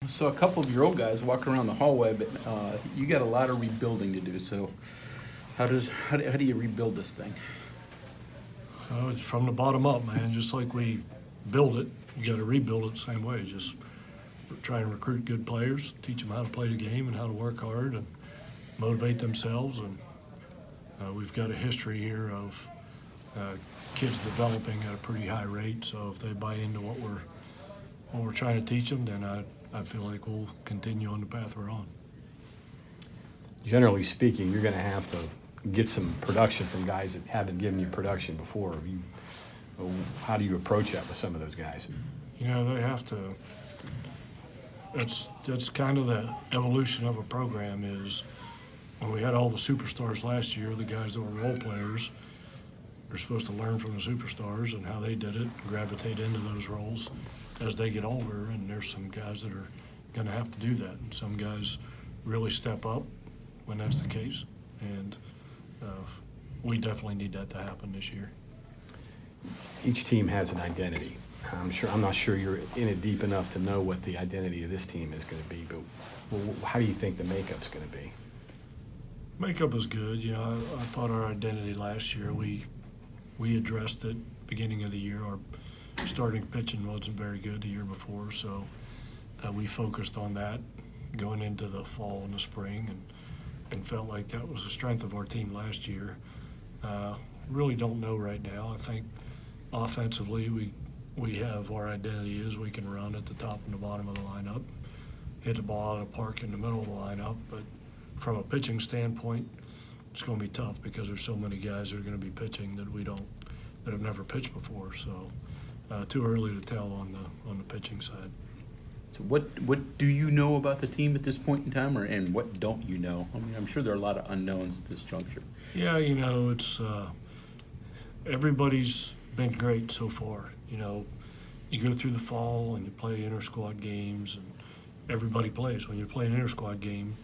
So a couple of your old guys walking around the hallway, but you got a lot of rebuilding to do. So how do you rebuild this thing? It's from the bottom up, man. Just like we build it, you got to rebuild it the same way. Just try and recruit good players, teach them how to play the game and how to work hard and motivate themselves. And we've got a history here of kids developing at a pretty high rate. So if they buy into what we're trying to teach them, then I feel like we'll continue on the path we're on. Generally speaking, you're going to have to get some production from guys that haven't given you production before. How do you approach that with some of those guys? You know, they have to. That's kind of the evolution of a program. Is when we had all the superstars last year, the guys that were role players are supposed to learn from the superstars and how they did it, gravitate into those roles as they get older. And there's some guys that are going to have to do that, and some guys really step up when that's the case. And we definitely need that to happen this year. Each team has an identity. I'm not sure you're in it deep enough to know what the identity of this team is going to be, but how do you think the makeup's going to be? Makeup is good. You know, I thought our identity last year, we addressed it beginning of the year. Our starting pitching wasn't very good the year before, so we focused on that going into the fall and the spring, and felt like that was the strength of our team last year. Really don't know right now. I think offensively we have our identity is we can run at the top and the bottom of the lineup, hit the ball out of the park in the middle of the lineup, but from a pitching standpoint, it's going to be tough because there's so many guys that are going to be pitching that have never pitched before. So too early to tell on the pitching side. So what do you know about the team at this point in time, and what don't you know? I mean, I'm sure there are a lot of unknowns at this juncture. Yeah, you know, it's everybody's been great so far. You know, you go through the fall and you play inter-squad games, and everybody plays. When you play an inter-squad game,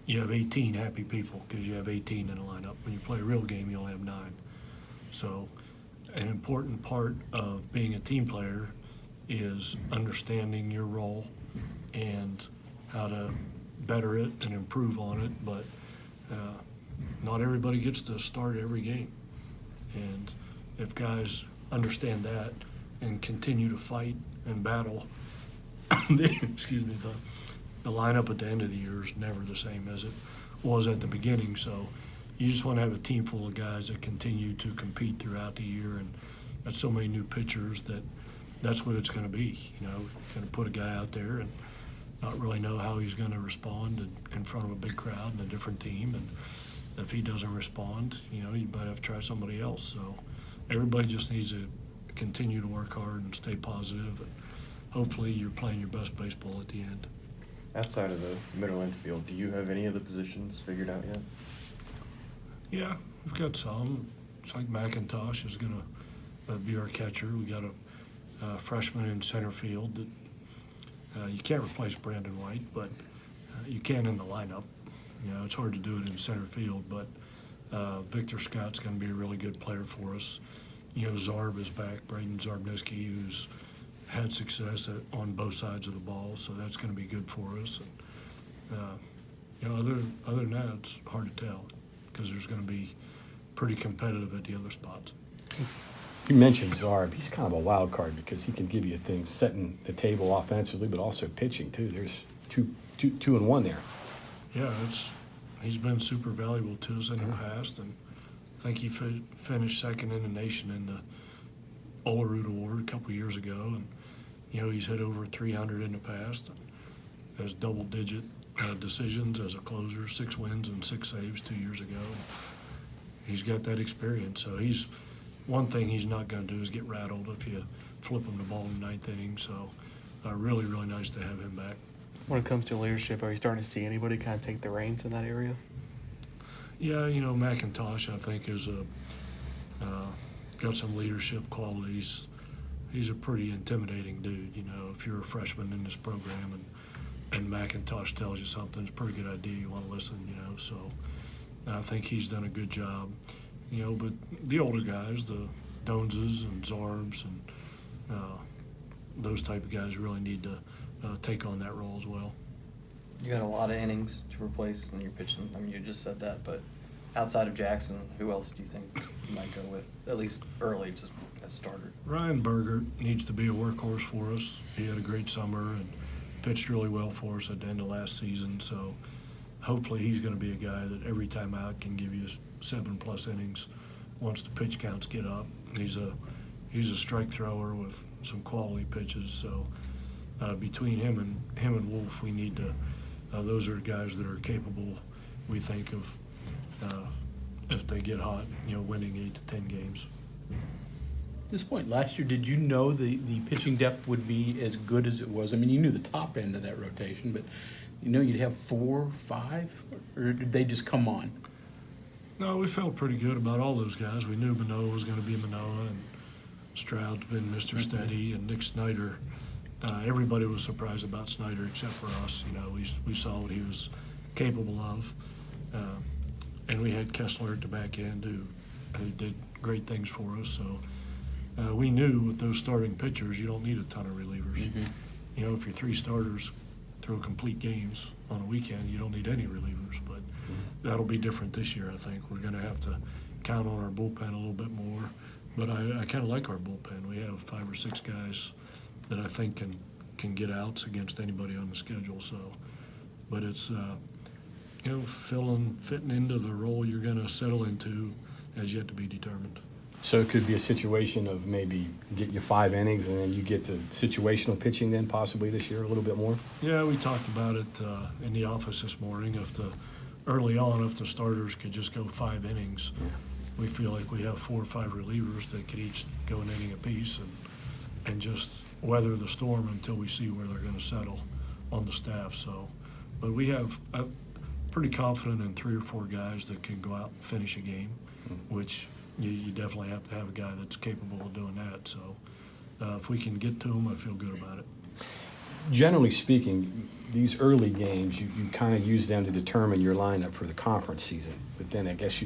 you have 18 happy people because you have 18 in the lineup. When you play a real game, you only have 9. So an important part of being a team player is understanding your role and how to better it and improve on it, but not everybody gets to start every game. And if guys understand that and continue to fight and battle, excuse me, the lineup at the end of the year is never the same as it was at the beginning. So you just want to have a team full of guys that continue to compete throughout the year, and that's so many new pitchers that's what it's going to be. You know, going to put a guy out there and not really know how he's going to respond in front of a big crowd and a different team. And if he doesn't respond, you know, you might have to try somebody else. So everybody just needs to continue to work hard and stay positive, and hopefully you're playing your best baseball at the end. Outside of the middle infield, do you have any of the positions figured out yet? Yeah, we've got some. It's like McIntosh is going to be our catcher. We got a freshman in center field that you can't replace Brandon White, but you can in the lineup. You know, it's hard to do it in center field, but Victor Scott's going to be a really good player for us. You know, Zarb is back, Braden Zarbniski, who's had success on both sides of the ball, so that's going to be good for us. And, you know, other than that, it's hard to tell because there's going to be pretty competitive at the other spots. You mentioned Zarb. He's kind of a wild card because he can give you things setting the table offensively, but also pitching too. There's two and one there. Yeah, he's been super valuable to us in the past, and I think he finished second in the nation in the Olerud Award a couple years ago, and you know he's hit over 300 in the past, and has double-digit decisions as a closer, 6 wins and 6 saves 2 years ago. He's got that experience, so one thing he's not going to do is get rattled if you flip him the ball in the 9th inning. So really, really nice to have him back. When it comes to leadership, are you starting to see anybody kind of take the reins in that area? Yeah, you know, McIntosh, I think, is got some leadership qualities. He's a pretty intimidating dude. You know, if you're a freshman in this program and McIntosh tells you something, it's a pretty good idea. You want to listen, you know. So I think he's done a good job. You know, but the older guys, the Doneses and Zarbs and those type of guys really need to take on that role as well. You got a lot of innings to replace when you're pitching. I mean, you just said that, but outside of Jackson, who else do you think you might go with, at least early, just as starter? Ryan Berger needs to be a workhorse for us. He had a great summer and pitched really well for us at the end of last season, so hopefully he's going to be a guy that every time out can give you 7+ innings once the pitch counts get up. He's a strike thrower with some quality pitches, so between him and Wolf, we need to. Those are guys that are capable, we think, of if they get hot, winning 8 to 10 games. At this point last year, did you know the pitching depth would be as good as it was? I mean, you knew the top end of that rotation, but you'd have 4, 5, or did they just come on? No, we felt pretty good about all those guys. We knew Manoah was going to be Manoah, and Stroud's been Mr. Steady, and Nick Snyder. Everybody was surprised about Snyder except for us. We saw what he was capable of. And we had Kessler at the back end who did great things for us. So we knew with those starting pitchers, you don't need a ton of relievers. Mm-hmm. If your 3 starters throw complete games on a weekend, you don't need any relievers. But that'll be different this year, I think. We're going to have to count on our bullpen a little bit more. But I kind of like our bullpen. We have 5 or 6 guys that I think can get outs against anybody on the schedule. So, but it's fitting into the role you're going to settle into has yet to be determined. So it could be a situation of maybe get you 5 innings and then you get to situational pitching then possibly this year a little bit more? Yeah, we talked about it in the office this morning. Early on, if the starters could just go 5 innings, we feel like we have 4 or 5 relievers that could each go an inning apiece and just weather the storm until we see where they're going to settle on the staff. So, but I'm pretty confident in 3 or 4 guys that can go out and finish a game, which you definitely have to have a guy that's capable of doing that. So if we can get to them, I feel good about it. Generally speaking, these early games, you kind of use them to determine your lineup for the conference season. But then I guess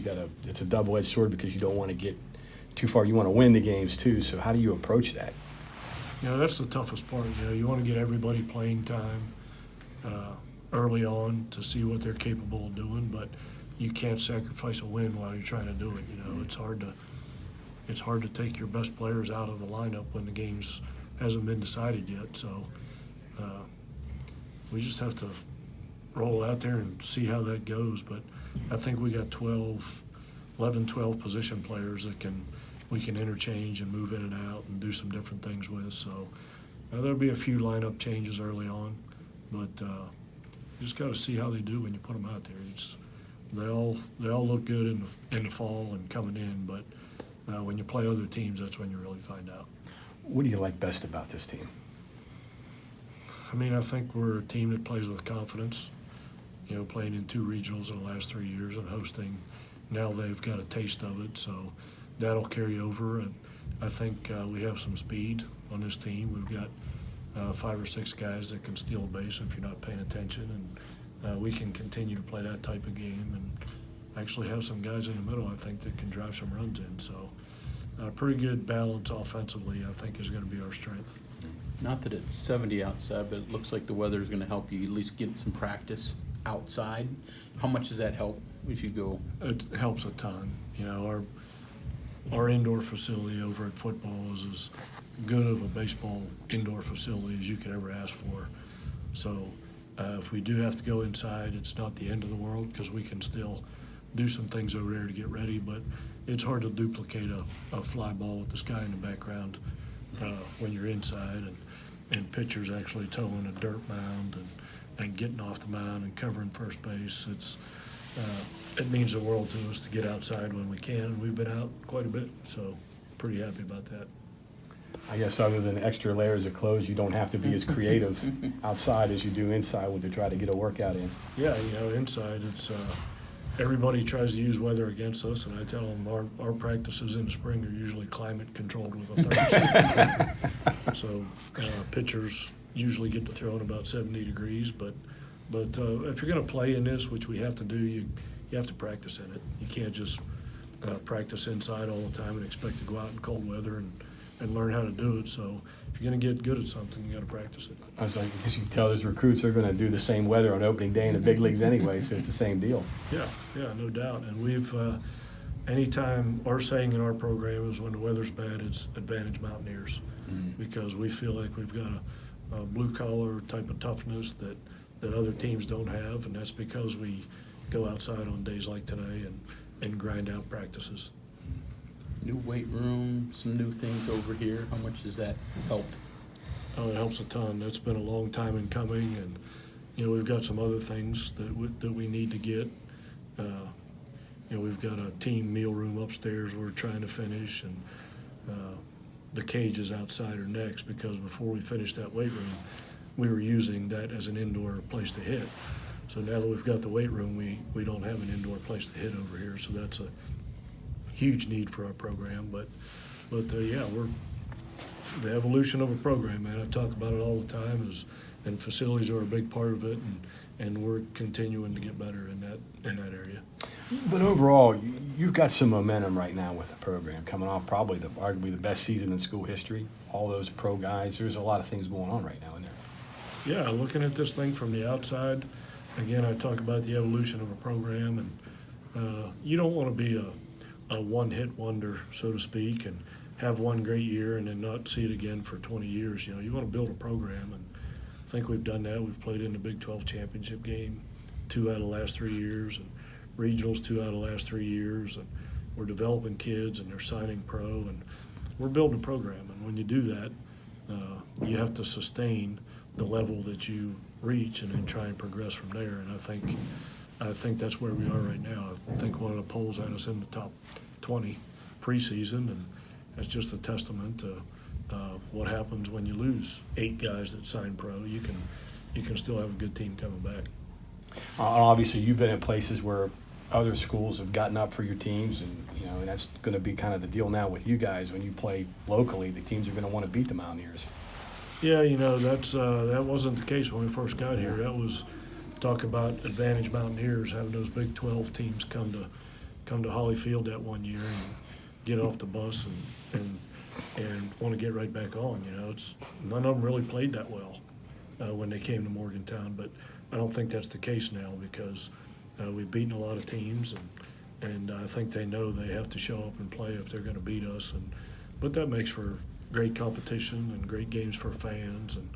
it's a double-edged sword because you don't want to get too far. You want to win the games too. So how do you approach that? That's the toughest part. You want to get everybody playing time early on to see what they're capable of doing, but you can't sacrifice a win while you're trying to do it. It's hard to take your best players out of the lineup when the game's hasn't been decided yet. So we just have to roll out there and see how that goes. But I think we got 11, 12 position players that we can interchange and move in and out and do some different things with. So there'll be a few lineup changes early on, but you just got to see how they do when you put them out there. They all look good in the fall and coming in, but when you play other teams, that's when you really find out. What do you like best about this team? I think we're a team that plays with confidence. Playing in 2 regionals in the last 3 years and hosting, now they've got a taste of it, so that'll carry over. And I think we have some speed on this team. We've got 5 or 6 guys that can steal a base if you're not paying attention, and we can continue to play that type of game and actually have some guys in the middle, I think, that can drive some runs in. So pretty good balance offensively, I think, is going to be our strength. Not that it's 70 outside, but it looks like the weather is going to help you at least get some practice outside. How much does that help as you go? It helps a ton. Our indoor facility over at football is as good of a baseball indoor facility as you could ever ask for. So if we do have to go inside, it's not the end of the world because we can still do some things over there to get ready, but it's hard to duplicate a fly ball with the sky in the background when you're inside and pitchers actually towing a dirt mound and getting off the mound and covering first base. It means the world to us to get outside when we can, and we've been out quite a bit, so pretty happy about that. I guess other than extra layers of clothes, you don't have to be as creative outside as you do inside when to try to get a workout in. Yeah, inside it's everybody tries to use weather against us, and I tell them our practices in the spring are usually climate controlled with a thermostat. So pitchers usually get to throw in about 70 degrees, but if you're going to play in this, which we have to do, you have to practice in it. You can't just practice inside all the time and expect to go out in cold weather and learn how to do it. So if you're going to get good at something, you got to practice it. I was like, because you tell those recruits they're going to do the same weather on opening day in the big leagues anyway, so it's the same deal. Yeah, no doubt. And we've, anytime, our saying in our program is when the weather's bad, it's advantage Mountaineers. Because we feel like we've got a blue-collar type of toughness that other teams don't have, and that's because we go outside on days like today and grind out practices. New weight room, some new things over here. How much does that help? Oh, it helps a ton. That's been a long time in coming, and we've got some other things that we need to get. We've got a team meal room upstairs we're trying to finish, and the cages outside are next, because before we finished that weight room, we were using that as an indoor place to hit. So now that we've got the weight room, we don't have an indoor place to hit over here. So that's a huge need for our program. But yeah, we're the evolution of a program, man. I talk about it all the time, and facilities are a big part of it, and we're continuing to get better in that area. But overall, you've got some momentum right now with the program, coming off probably arguably the best season in school history. All those pro guys, there's a lot of things going on right now in there. Yeah, looking at this thing from the outside, again, I talk about the evolution of a program, and you don't want to be a one-hit wonder, so to speak, and have one great year and then not see it again for 20 years. You want to build a program, and I think we've done that. We've played in the Big 12 championship game 2 out of the last 3 years, and regionals 2 out of the last 3 years, and we're developing kids, and they're signing pro, and we're building a program. And when you do that, you have to sustain the level that you reach and then try and progress from there. And I think that's where we are right now. I think one of the polls had us in the top 20 preseason, and that's just a testament to what happens when you lose 8 guys that sign pro. You can still have a good team coming back. Obviously, you've been in places where other schools have gotten up for your teams, and and that's going to be kind of the deal now with you guys. When you play locally, the teams are going to want to beat the Mountaineers. Yeah, that's that wasn't the case when we first got here. That was talk about advantage Mountaineers, having those Big 12 teams come to Hollyfield that one year and get off the bus and want to get right back on. None of them really played that well when they came to Morgantown, but I don't think that's the case now, because we've beaten a lot of teams, and I think they know they have to show up and play if they're going to beat us. But that makes for great competition and great games for fans, and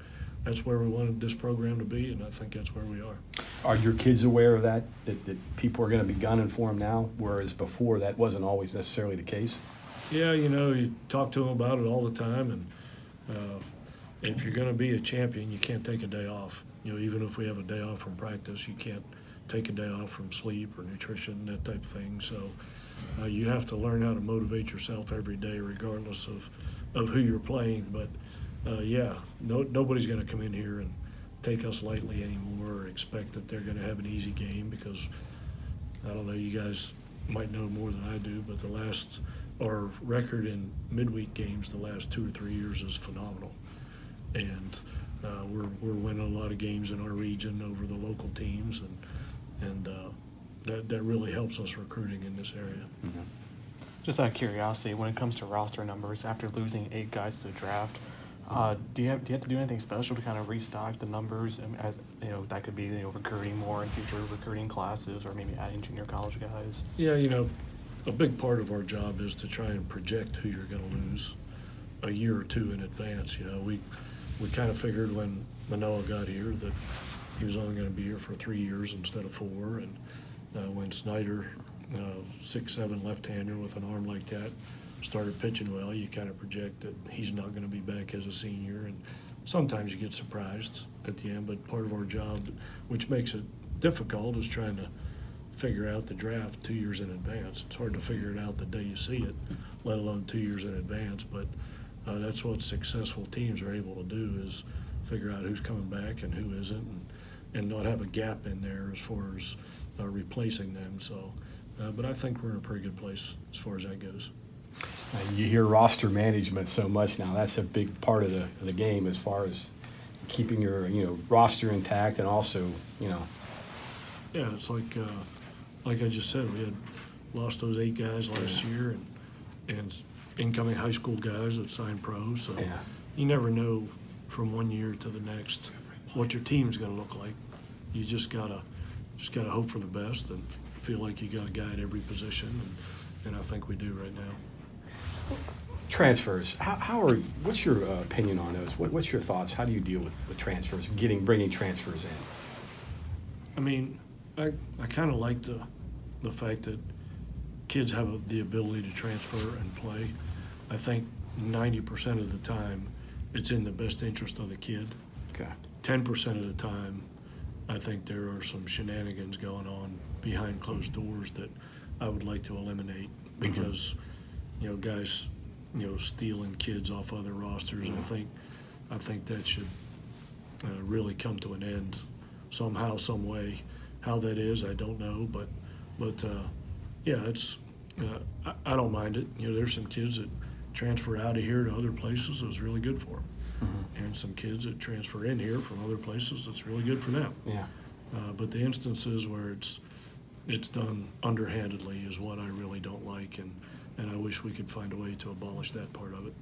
that's where we wanted this program to be, and I think that's where we are. Are your kids aware of that people are going to be gunning for them now, whereas before that wasn't always necessarily the case? Yeah, you talk to them about it all the time, and if you're going to be a champion, you can't take a day off. Even if we have a day off from practice, you can't take a day off from sleep or nutrition, that type of thing. So you have to learn how to motivate yourself every day, regardless of who you're playing. But nobody's going to come in here and take us lightly anymore, or expect that they're going to have an easy game, because I don't know, you guys might know more than I do, but our record in midweek games the last 2 or 3 years is phenomenal, and we're winning a lot of games in our region over the local teams, and that really helps us recruiting in this area. Mm-hmm. Just out of curiosity, when it comes to roster numbers, after losing 8 guys to the draft, do you have to do anything special to kind of restock the numbers? That could be recruiting more in future recruiting classes, or maybe adding junior college guys. Yeah, a big part of our job is to try and project who you're going to lose a year or 2 in advance. We kind of figured when Manoa got here that he was only going to be here for 3 years instead of 4, and when Snyder, 6'7" left-hander with an arm like that, started pitching well, you kind of project that he's not going to be back as a senior, and sometimes you get surprised at the end. But part of our job, which makes it difficult, is trying to figure out the draft 2 years in advance. It's hard to figure it out the day you see it, let alone 2 years in advance. But that's what successful teams are able to do, is figure out who's coming back and who isn't, and not have a gap in there as far as replacing them. So, but I think we're in a pretty good place as far as that goes. You hear roster management so much now. That's a big part of the game, as far as keeping your roster intact, and also Yeah, it's like I just said, we had lost those 8 guys last year, and incoming high school guys that sign pros, so Yeah. you never know from one year to the next what your team's gonna look like. You just gotta hope for the best and feel like you got a guy at every position, and I think we do right now. Transfers, what's your opinion on those? What's your thoughts? How do you deal with transfers, bringing transfers in? I mean, I kind of like the fact that kids have the ability to transfer and play. I think 90% of the time, it's in the best interest of the kid. Okay. 10% of the time, I think there are some shenanigans going on behind closed doors that I would like to eliminate because, guys, stealing kids off other rosters. I think that should really come to an end somehow, some way. How that is, I don't know, but yeah, it's I don't mind it. There's some kids that transfer out of here to other places that's really good for them, and some kids that transfer in here from other places that's really good for them. Yeah. But the instances where it's done underhandedly is what I really don't like, and I wish we could find a way to abolish that part of it.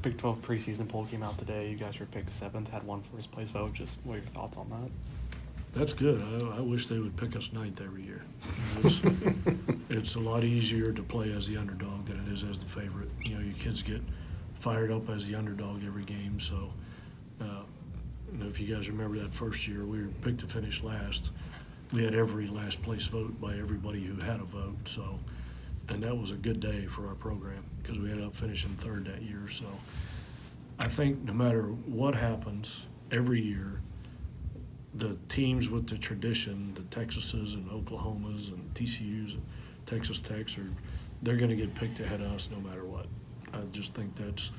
Big 12 preseason poll came out today. You guys were picked 7th, had one first place vote. Just what are your thoughts on that? That's good. I wish they would pick us 9th every year. It's a lot easier to play as the underdog than it is as the favorite. Your kids get fired up as the underdog every game. So, if you guys remember that first year, we were picked to finish last. We had every last place vote by everybody who had a vote. So, and that was a good day for our program because we ended up finishing 3rd that year. So, I think no matter what happens every year, the teams with the tradition, the Texases and Oklahomas and TCUs and Texas Techs, they're going to get picked ahead of us no matter what. I just think that's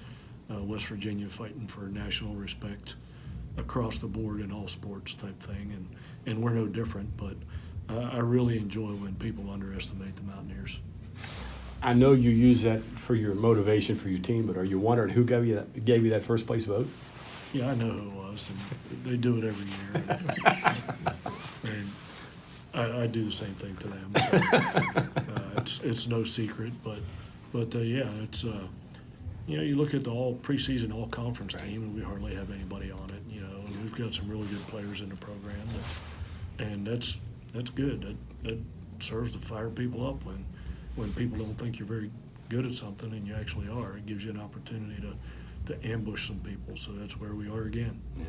West Virginia fighting for national respect across the board in all sports type thing, and we're no different. But I really enjoy when people underestimate the Mountaineers. I know you use that for your motivation for your team, but are you wondering who gave you that first place vote? Yeah, I know who it was, and they do it every year. And I do the same thing to them. So, it's no secret, but yeah, it's you look at the preseason all conference team, and we hardly have anybody on it. And we've got some really good players in the program, and that's good. That serves to fire people up when people don't think you're very good at something and you actually are. It gives you an opportunity to ambush some people. So that's where we are again. Yeah.